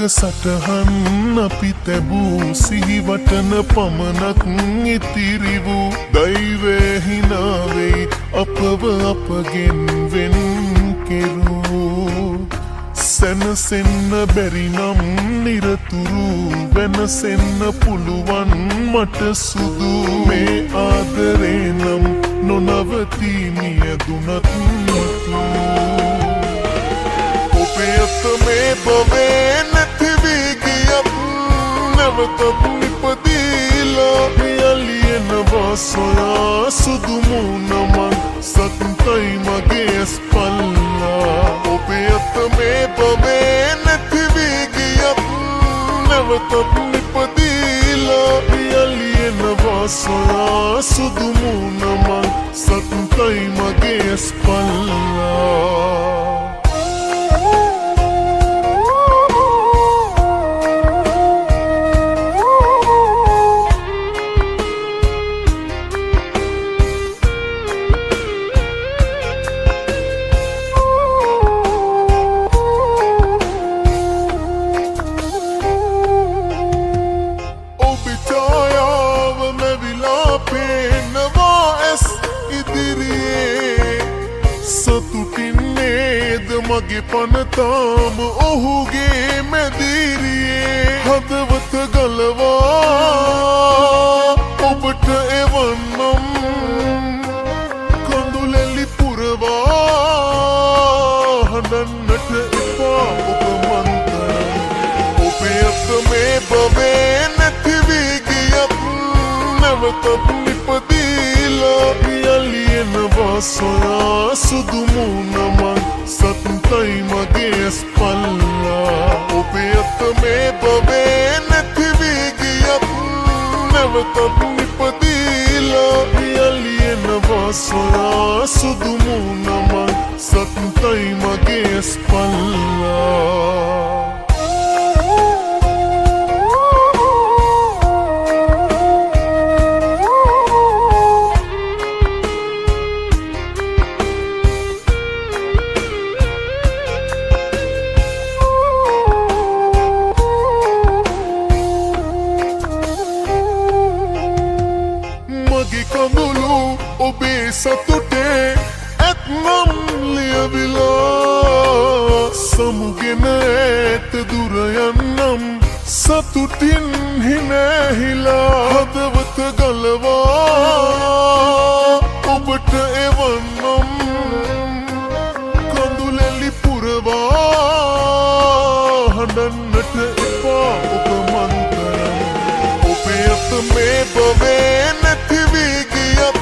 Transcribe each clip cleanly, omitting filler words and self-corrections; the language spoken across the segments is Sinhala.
සටහන් අපි තැබූ සිහිවටන පමණක් ඉතිරි වූ දෛවය හිනාවෙයි අපව අපගෙන් වෙන් කෙරූ සැනසෙන්න බැරි නම් නිරතුරු වෙනසෙන්න පුළුවන් මට සුදු මේ ආදරේ නම් නොනවතී මියදුනත් මතු ඔබේ අත මේ බවේ නැති වී ගියත් නැවතත් නිපදීලා යලියනවා සොයා සුදු මුණමන් සතුටයි මගේ ඇස්පල්ලා ඔබේ අත මේ බවේ නැති වී ගියත් නැවතත් නිපදීලා යලියනවා සොයා සුදු මුණමන් සතුටයි මගේ ඇස්පල්ලා මගේ පනතාම ඔහුගේ මැදිරියේ හදවත ගලවා ඔබට එවන්නම් කඳුලැලි පුරවා හඬන්නට එපා ඔබ මන්තරම් ඔබේ අත මේ බවේ නැති වී ගියත් නැවතත් නිපදීලා යලියනවා සොයා සුදු මුණමන් සතුටයි මගේ ඇස්පල්ලා ඔබේ අත මේ බවේ නැති වී ගියත් නැවතත් නිපදීලා යලියනවා සොයා සුදු මුණමන් සතුටයි මගේ ඇස්පල්ලා කඳුළු ඔබේ සතුටේ ඇත්නම් ලියවිලා සමුගෙන ඇත දුර යන්නම් සතුටින් හිනැහිලා හදවත ගලවා ඔබට එවන්නම් කඳුලැලි පුරවා හඬන්නට එපා ඔබ මන්තරම් ඔබේ අත මේ බවේ නැති වී ගියත්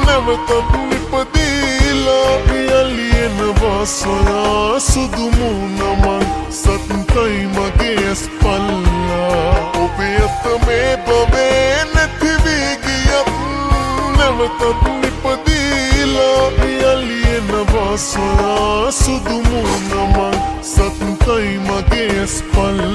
නැවතත් නිපදීලා යලියනවා සොයා සුදු මුණමන් සතුටයි මගේ ඇස්පල්ලා ඔබේ අත මේ බවේ නැති වී ගියත් නැවතත් නිපදීලා යලියනවා සොයා සුදු මුණමන් සතුටයි මගේ ඇස්පල්ලා